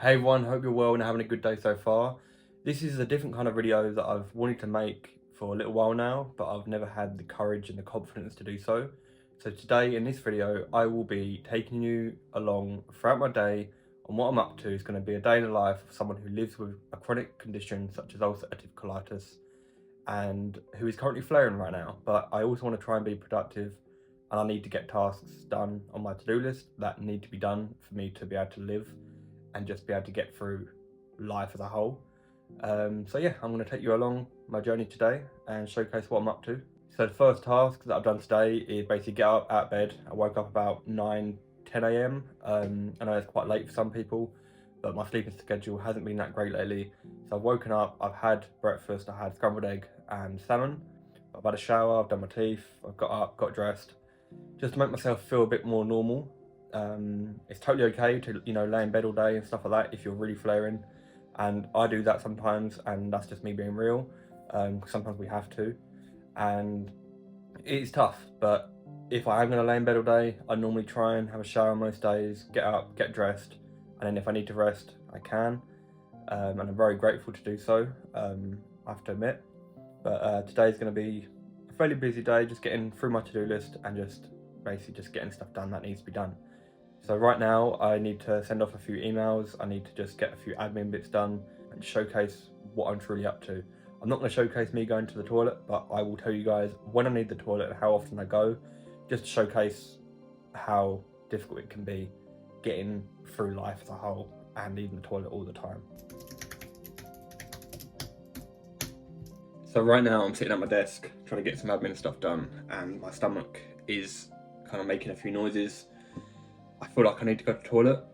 Hey everyone, hope you're well and having a good day so far. This is a different kind of video that I've wanted to make for a little while now, but I've never had the courage and the confidence to do so. So today in this video, I will be taking you along throughout my day on what I'm up to. It's going to be a day in the life of someone who lives with a chronic condition such as ulcerative colitis and who is currently flaring right now. But I also want to try and be productive, and I need to get tasks done on my to-do list that need to be done for me to be able to live and just be able to get through life as a whole. So yeah, I'm going to take you along my journey today and showcase what I'm up to. So the first task that I've done today is basically get up out of bed. I woke up about 9-10 a.m. I know it's quite late for some people, but my sleeping schedule hasn't been that great lately. So I've woken up, I've had breakfast, I had scrambled egg and salmon. I've had a shower, I've done my teeth, I've got up, got dressed, just to make myself feel a bit more normal. It's totally okay to lay in bed all day and stuff like that if you're really flaring, and I do that sometimes, and that's just me being real. Sometimes we have to, and it's tough, but if I am going to lay in bed all day, I normally try and have a shower most days, get up, get dressed, and then if I need to rest, I can, and I'm very grateful to do so, I have to admit. But today's going to be a fairly busy day, just getting through my to-do list and just basically just getting stuff done that needs to be done. So right now I need to send off a few emails, I need to just get a few admin bits done and showcase what I'm truly up to. I'm not going to showcase me going to the toilet, but I will tell you guys when I need the toilet and how often I go, just to showcase how difficult it can be getting through life as a whole and even the toilet all the time. So right now I'm sitting at my desk trying to get some admin stuff done, and my stomach is kind of making a few noises. I feel like I need to go to the toilet,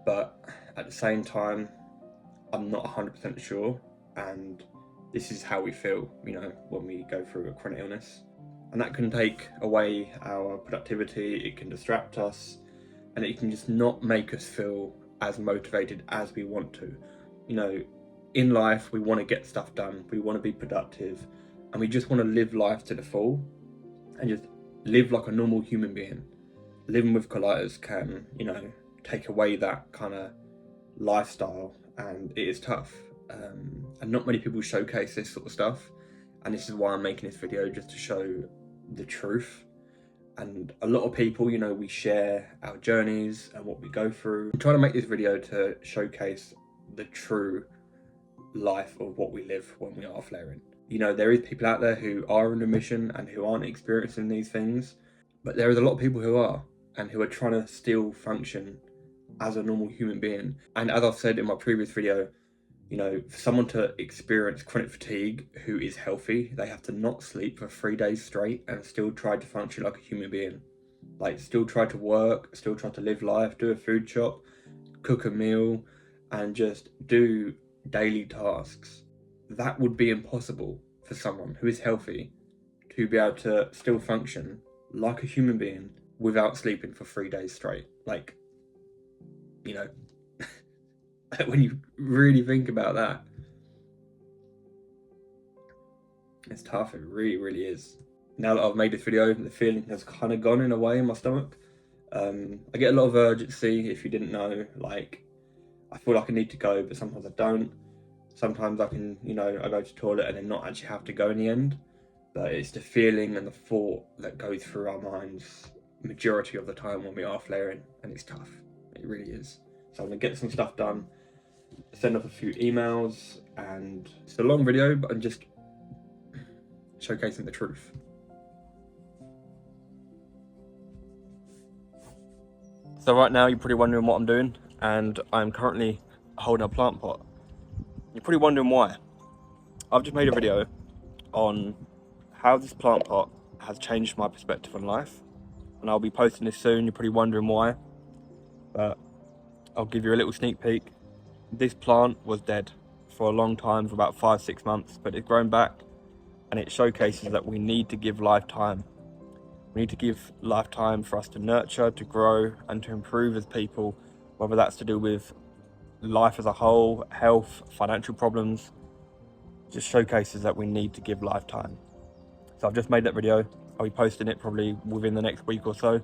but at the same time, I'm not 100% sure, and this is how we feel, when we go through a chronic illness. And that can take away our productivity, it can distract us, and it can just not make us feel as motivated as we want to. In life, we want to get stuff done, we want to be productive, and we just want to live life to the full and just live like a normal human being. Living with colitis can, take away that kind of lifestyle, and it is tough. And not many people showcase this sort of stuff, and this is why I'm making this video, just to show the truth. And a lot of people, we share our journeys and what we go through. I'm trying to make this video to showcase the true life of what we live when we are flaring. There is people out there who are in remission and who aren't experiencing these things, but there is a lot of people who are, and who are trying to still function as a normal human being. And as I've said in my previous video, for someone to experience chronic fatigue who is healthy, they have to not sleep for 3 days straight and still try to function like a human being. Like, still try to work, still try to live life, do a food shop, cook a meal, and just do daily tasks. That would be impossible for someone who is healthy to be able to still function like a human being without sleeping for 3 days straight. Like, when you really think about that, it's tough. It really, really is. Now that I've made this video, the feeling has kind of gone in a way in my stomach. I get a lot of urgency, if you didn't know. Like, I feel like I need to go, but sometimes I don't. Sometimes I can, I go to the toilet and then not actually have to go in the end. But it's the feeling and the thought that goes through our minds majority of the time when we are flaring, and it's tough. It really is. So I'm gonna get some stuff done, send off a few emails, and it's a long video, but I'm just showcasing the truth. So right now you're probably wondering what I'm doing, and I'm currently holding a plant pot. You're probably wondering why. I've just made a video on how this plant pot has changed my perspective on life, and I'll be posting this soon. You're probably wondering why, but I'll give you a little sneak peek. This plant was dead for a long time, for about 5-6 months, but it's grown back, and it showcases that we need to give life time. We need to give life time for us to nurture, to grow, and to improve as people, whether that's to do with life as a whole, health, financial problems. Just showcases that we need to give life time. So I've just made that video. I'll be posting it probably within the next week or so. I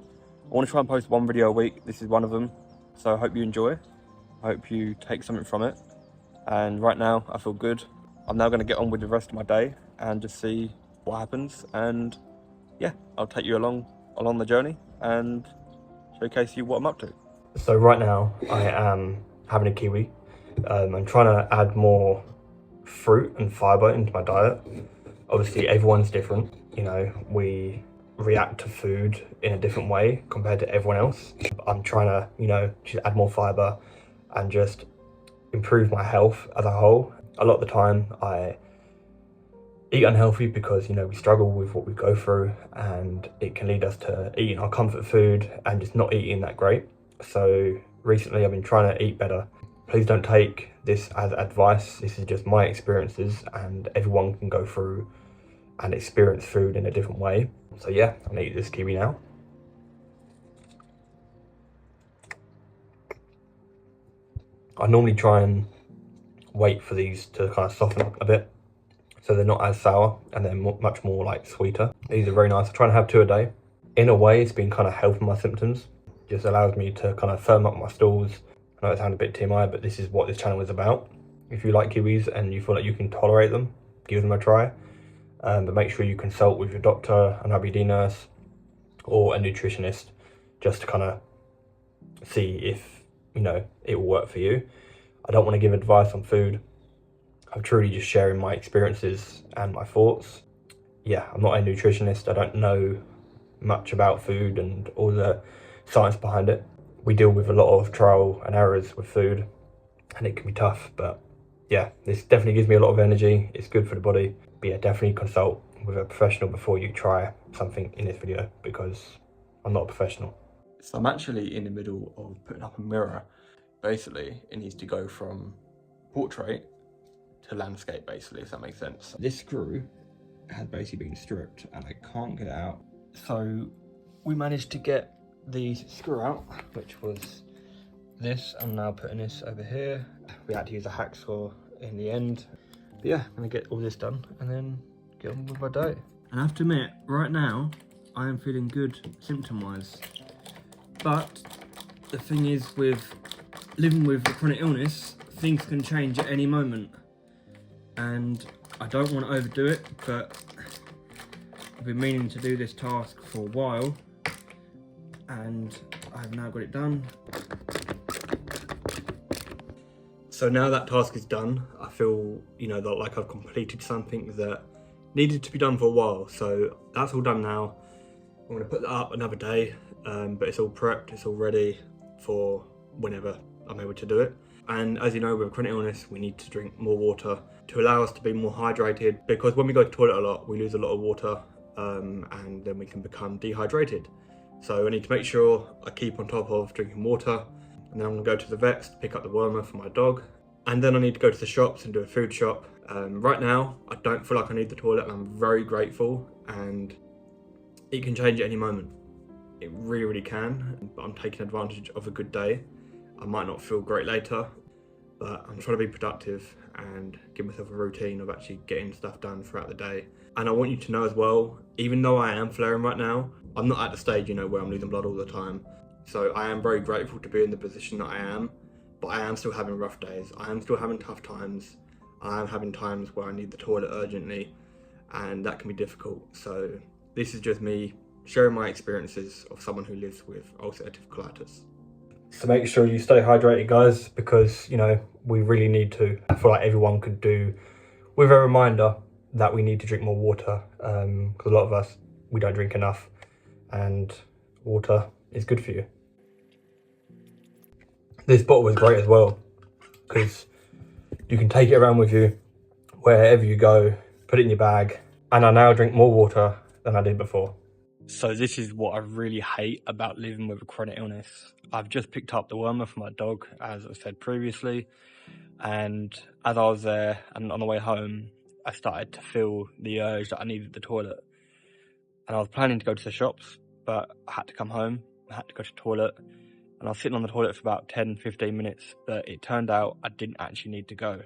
want to try and post one video a week. This is one of them. So I hope you enjoy. I hope you take something from it. And right now I feel good. I'm now going to get on with the rest of my day and just see what happens. And yeah, I'll take you along the journey and showcase you what I'm up to. So right now I am having a kiwi. I'm trying to add more fruit and fiber into my diet. Obviously everyone's different, you know, we react to food in a different way compared to everyone else. I'm trying to, you know, just add more fiber and just improve my health as a whole. A lot of the time I eat unhealthy because, you know, we struggle with what we go through, and it can lead us to eating our comfort food and just not eating that great. So recently I've been trying to eat better. Please don't take this as advice. This is just my experiences, and everyone can go through and experience food in a different way. So yeah, I'm gonna eat this kiwi now. I normally try and wait for these to kind of soften a bit, so they're not as sour and they're much more like sweeter. These are very nice. I try and have 2 a day. In a way, it's been kind of helping my symptoms. Just allows me to kind of firm up my stools. I know it sounds a bit TMI, but this is what this channel is about. If you like kiwis and you feel like you can tolerate them, give them a try. But make sure you consult with your doctor, an IBD nurse, or a nutritionist, just to kind of see if, you know, it will work for you. I don't want to give advice on food. I'm truly just sharing my experiences and my thoughts. Yeah, I'm not a nutritionist. I don't know much about food and all the science behind it. We deal with a lot of trial and errors with food, and it can be tough, but yeah, this definitely gives me a lot of energy. It's good for the body. But yeah, definitely consult with a professional before you try something in this video, because I'm not a professional. So I'm actually in the middle of putting up a mirror. Basically, it needs to go from portrait to landscape, basically, if that makes sense. This screw has basically been stripped and I can't get it out. So we managed to get the screw out, which was this. I'm now putting this over here. We had to use a hacksaw in the end. But yeah, I'm gonna get all this done and then get on with my day. And I have to admit, right now, I am feeling good symptom-wise. But the thing is, with living with a chronic illness, things can change at any moment. And I don't want to overdo it, but I've been meaning to do this task for a while, and I've now got it done. So now that task is done, I feel, you know, that like I've completed something that needed to be done for a while. So that's all done now. I'm going to put that up another day, but it's all prepped, it's all ready for whenever I'm able to do it. And as you know, with chronic illness, we need to drink more water to allow us to be more hydrated, because when we go to the toilet a lot, we lose a lot of water, and then we can become dehydrated. So I need to make sure I keep on top of drinking water. And then I'm gonna go to the vets to pick up the wormer for my dog. And then I need to go to the shops and do a food shop. Right now, I don't feel like I need the toilet, and I'm very grateful, and it can change at any moment. It really, really can, but I'm taking advantage of a good day. I might not feel great later, but I'm trying to be productive and give myself a routine of actually getting stuff done throughout the day. And I want you to know as well, even though I am flaring right now, I'm not at the stage, you know, where I'm losing blood all the time. So I am very grateful to be in the position that I am, but I am still having rough days. I am still having tough times. I am having times where I need the toilet urgently, and that can be difficult. So this is just me sharing my experiences of someone who lives with ulcerative colitis. So make sure you stay hydrated, guys, because, you know, we really need to. I feel like everyone could do with a reminder that we need to drink more water, because a lot of us, we don't drink enough, and water is good for you. This bottle is great as well, because you can take it around with you wherever you go, put it in your bag, and I now drink more water than I did before. So this is what I really hate about living with a chronic illness. I've just picked up the wormer for my dog, as I said previously, and as I was there and on the way home, I started to feel the urge that I needed the toilet. And I was planning to go to the shops, but I had to come home, I had to go to the toilet, and I was sitting on the toilet for about 10-15 minutes, but it turned out I didn't actually need to go.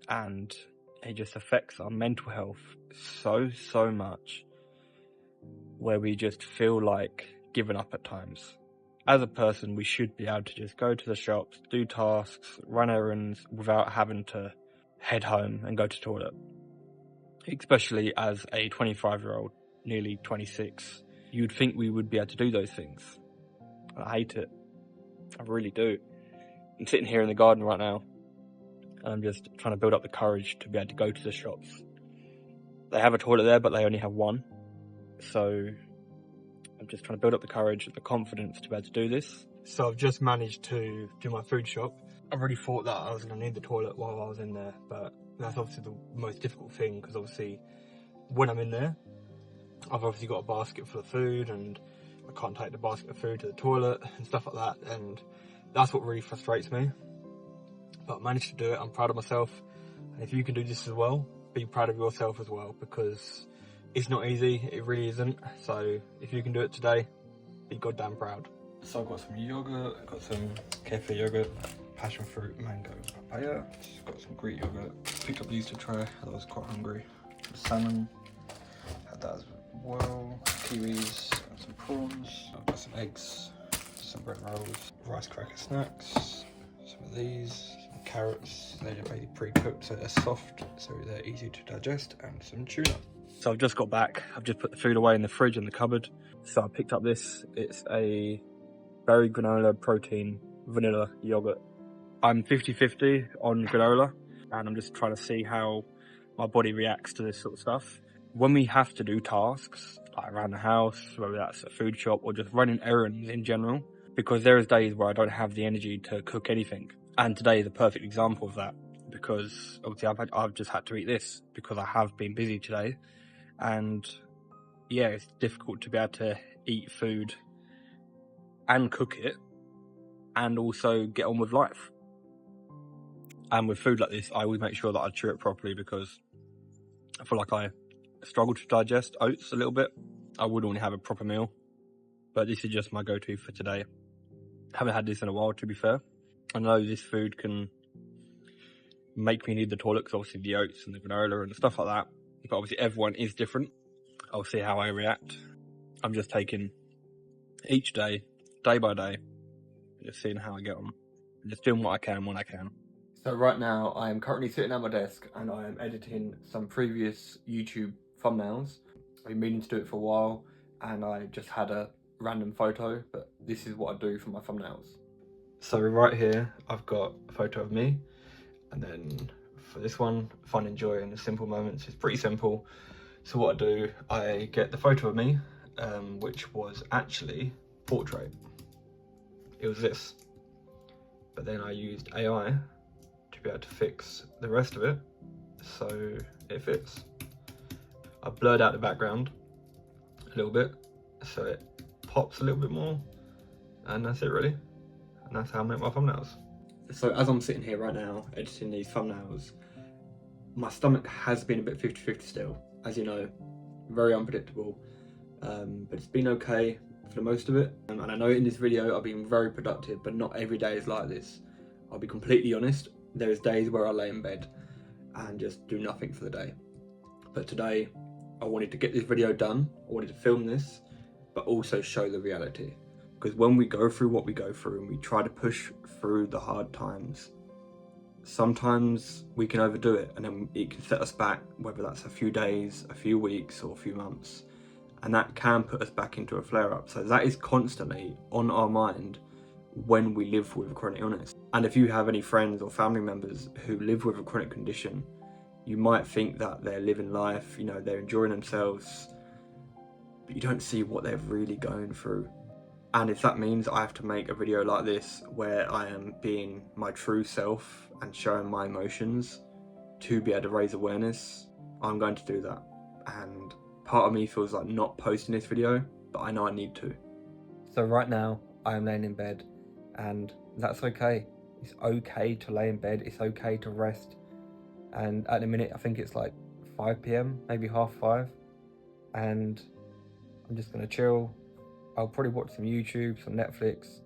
And it just affects our mental health so much, where we just feel like giving up at times. as a person, we should be able to just go to the shops, do tasks, run errands without having to head home and go to the toilet. Especially as a 25-year-old, nearly 26, you'd think we would be able to do those things. I hate it. I really do. I'm sitting here in the garden right now, and I'm just trying to build up the courage to be able to go to the shops. They have a toilet there, but they only have one. So I'm just trying to build up the courage and the confidence to be able to do this. So I've just managed to do my food shop. I really thought that I was going to need the toilet while I was in there, but that's obviously the most difficult thing, because obviously when I'm in there, I've obviously got a basket full of food and I can't take the basket of food to the toilet and stuff like that, and that's what really frustrates me. But I managed to do it. I'm proud of myself, and if you can do this as well, be proud of yourself as well, because it's not easy, it really isn't. So if you can do it today, be goddamn proud. So I've got some yogurt, I've got some kefir yogurt, passion fruit, mango, papaya. Just got some Greek yogurt. Picked up these to try, I was quite hungry. Salmon, had that as well. Kiwis, some prawns. I've got some eggs, some bread rolls, rice cracker snacks, some of these, some carrots. They're basically pre-cooked so they're soft, so they're easy to digest, and some tuna. So I've just got back, I've just put the food away in the fridge in the cupboard. So I picked up this, it's a berry granola protein vanilla yogurt. I'm 50-50 on granola, and I'm just trying to see how my body reacts to this sort of stuff. When we have to do tasks, like around the house, whether that's a food shop or just running errands in general, because there is days where I don't have the energy to cook anything. And today is a perfect example of that, because obviously I've just had to eat this because I have been busy today. And yeah, it's difficult to be able to eat food and cook it and also get on with life. And with food like this, I always make sure that I chew it properly, because I feel like I struggle to digest oats a little bit. I would only have a proper meal, but this is just my go-to for today. Haven't had this in a while, to be fair. I know this food can make me need the toilet, because obviously the oats and the granola and stuff like that, but obviously everyone is different. I'll see how I react. I'm just taking each day, day by day, just seeing how I get on, just doing what I can when I can. So right now I am currently sitting at my desk and I am editing some previous YouTube thumbnails. I've been meaning to do it for a while, and I just had a random photo, but this is what I do for my thumbnails. So right here I've got a photo of me, and then for this one, fun, enjoy, and the simple moments. It's pretty simple. So what I do, I get the photo of me, which was actually portrait. It was this, but then I used AI to be able to fix the rest of it so it fits. I blurred out the background a little bit so it pops a little bit more, and that's it really. And that's how I make my thumbnails. So as I'm sitting here right now editing these thumbnails, my stomach has been a bit 50-50 still, as you know, very unpredictable, but it's been okay for the most of it. And I know in this video I've been very productive, but not every day is like this. I'll be completely honest, there's days where I lay in bed and just do nothing for the day. But today I wanted to get this video done, I wanted to film this, but also show the reality. Because when we go through what we go through and we try to push through the hard times, sometimes we can overdo it, and then it can set us back, whether that's a few days, a few weeks, or a few months. And that can put us back into a flare-up. So that is constantly on our mind when we live with a chronic illness. And if you have any friends or family members who live with a chronic condition, you might think that they're living life, you know, they're enjoying themselves, but you don't see what they're really going through. And if that means I have to make a video like this where I am being my true self and showing my emotions to be able to raise awareness, I'm going to do that. And part of me feels like not posting this video, but I know I need to. So right now I am laying in bed, and that's okay. It's okay to lay in bed, it's okay to rest. And at the minute I think it's like 5 PM, maybe 5:30, and I'm just gonna chill. I'll probably watch some YouTube, some Netflix,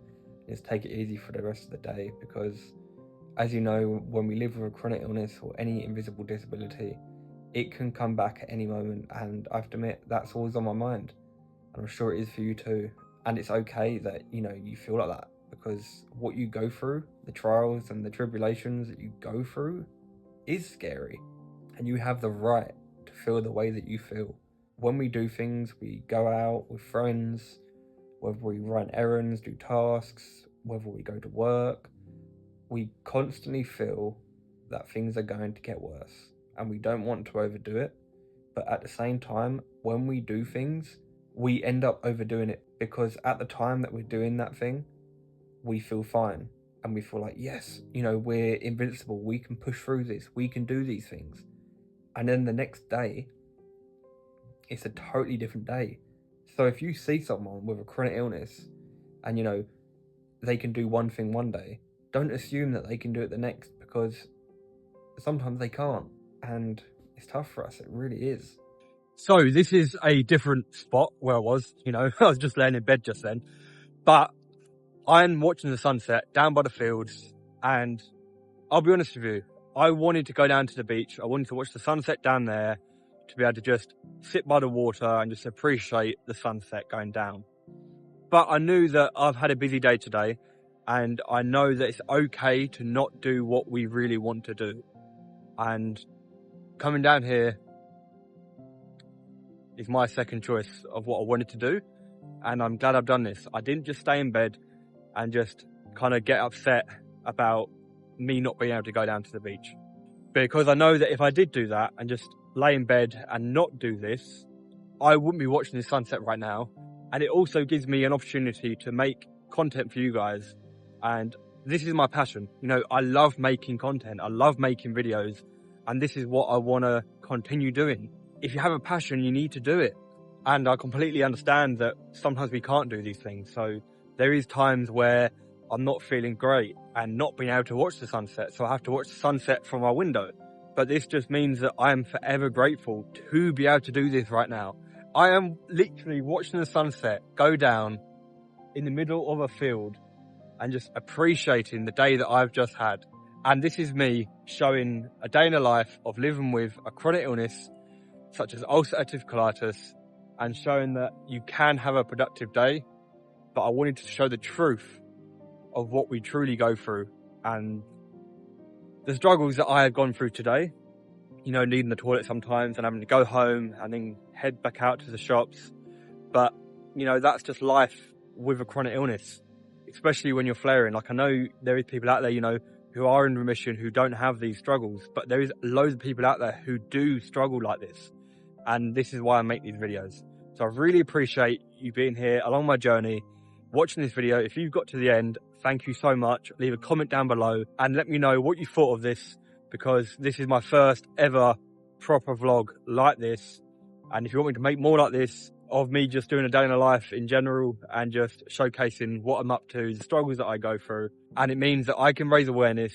just take it easy for the rest of the day, because as you know, when we live with a chronic illness or any invisible disability, it can come back at any moment, and I have to admit that's always on my mind, and I'm sure it is for you too. And it's okay that, you know, you feel like that, because what you go through, the trials and the tribulations that you go through, is scary. And you have the right to feel the way that you feel. When we do things, we go out with friends, whether we run errands, do tasks, whether we go to work, we constantly feel that things are going to get worse, and we don't want to overdo it. But at the same time, when we do things, we end up overdoing it, because at the time that we're doing that thing, we feel fine and we feel like, yes, you know, we're invincible, we can push through this, we can do these things. And then the next day, it's a totally different day. So if you see someone with a chronic illness and, you know, they can do one thing one day, don't assume that they can do it the next, because sometimes they can't. And it's tough for us, it really is. So this is a different spot where I was, you know, I was just laying in bed just then, but I'm watching the sunset down by the fields, and I'll be honest with you, I wanted to go down to the beach. I wanted to watch the sunset down there, to be able to just sit by the water and just appreciate the sunset going down. But I knew that I've had a busy day today, and I know that it's okay to not do what we really want to do. And coming down here is my second choice of what I wanted to do, and I'm glad I've done this. I didn't just stay in bed and just kind of get upset about me not being able to go down to the beach, because I know that if I did do that and just lay in bed and not do this, I wouldn't be watching the sunset right now. And it also gives me an opportunity to make content for you guys, and this is my passion. You know, I love making content, I love making videos, and this is what I want to continue doing. If you have a passion, you need to do it. And I completely understand that sometimes we can't do these things. So there is times where I'm not feeling great and not being able to watch the sunset, so I have to watch the sunset from my window. But this just means that I am forever grateful to be able to do this right now. I am literally watching the sunset go down in the middle of a field and just appreciating the day that I've just had. And this is me showing a day in the life of living with a chronic illness such as ulcerative colitis, and showing that you can have a productive day. But I wanted to show the truth of what we truly go through and the struggles that I have gone through today. You know, needing the toilet sometimes and having to go home and then head back out to the shops. But, you know, that's just life with a chronic illness, especially when you're flaring. Like, I know there is people out there, you know, who are in remission, who don't have these struggles, but there is loads of people out there who do struggle like this. And this is why I make these videos. So I really appreciate you being here along my journey, watching this video. If you've got to the end, thank you so much. Leave a comment down below and let me know what you thought of this, because this is my first ever proper vlog like this. And if you want me to make more like this, of me just doing a day in a life in general and just showcasing what I'm up to, the struggles that I go through, and it means that I can raise awareness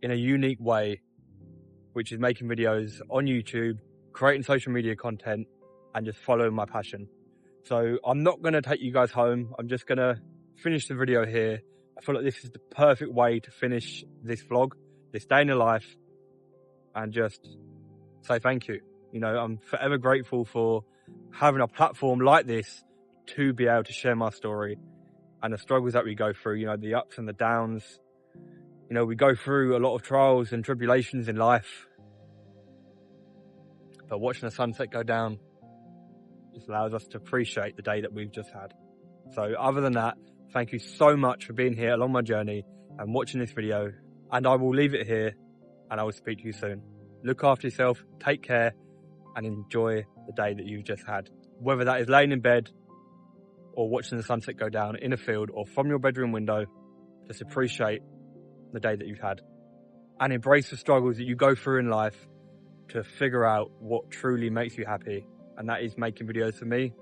in a unique way, which is making videos on YouTube, creating social media content, and just following my passion. So I'm not going to take you guys home. I'm just going to finish the video here. I feel like this is the perfect way to finish this vlog, this day in the life, and just say thank you. You know, I'm forever grateful for having a platform like this to be able to share my story and the struggles that we go through, you know, the ups and the downs. You know, we go through a lot of trials and tribulations in life, but watching the sunset go down just allows us to appreciate the day that we've just had. So other than that, thank you so much for being here along my journey and watching this video, and I will leave it here and I will speak to you soon. Look after yourself, take care, and enjoy the day that you've just had. Whether that is laying in bed or watching the sunset go down in a field or from your bedroom window, just appreciate the day that you've had and embrace the struggles that you go through in life to figure out what truly makes you happy. And that is making videos for me,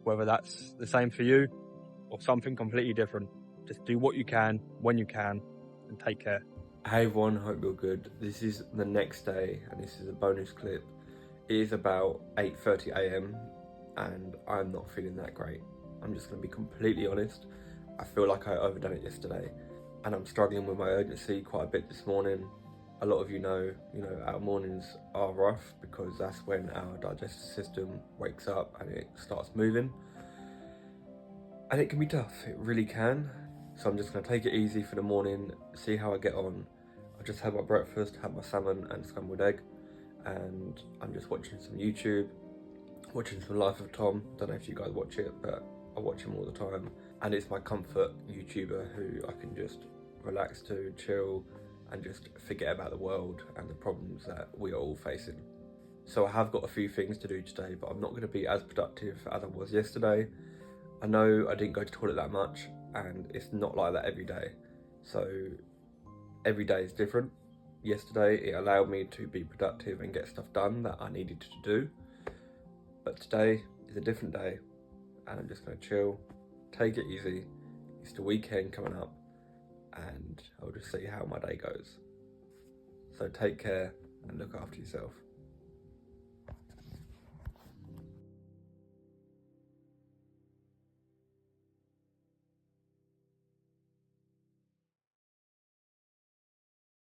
whether that's the same for you or something completely different. Just do what you can, when you can, and take care. Hey everyone, hope you're good. This is the next day and this is a bonus clip. It is about 8:30 AM and I'm not feeling that great. I'm just going to be completely honest. I feel like I overdone it yesterday and I'm struggling with my urgency quite a bit this morning. A lot of you know, our mornings are rough because that's when our digestive system wakes up and it starts moving. And it can be tough, it really can. So I'm just gonna take it easy for the morning, see how I get on. I just had my breakfast, had my salmon and scrambled egg, and I'm just watching some YouTube, watching some Life of Tom. Don't know if you guys watch it, but I watch him all the time. And it's my comfort YouTuber who I can just relax to, chill, and just forget about the world and the problems that we are all facing. So I have got a few things to do today, but I'm not going to be as productive as I was yesterday. I know I didn't go to the toilet that much, and it's not like that every day. So every day is different. Yesterday it allowed me to be productive and get stuff done that I needed to do. But today is a different day, and I'm just going to chill, take it easy. It's the weekend coming up, and I'll just see how my day goes. So take care and look after yourself.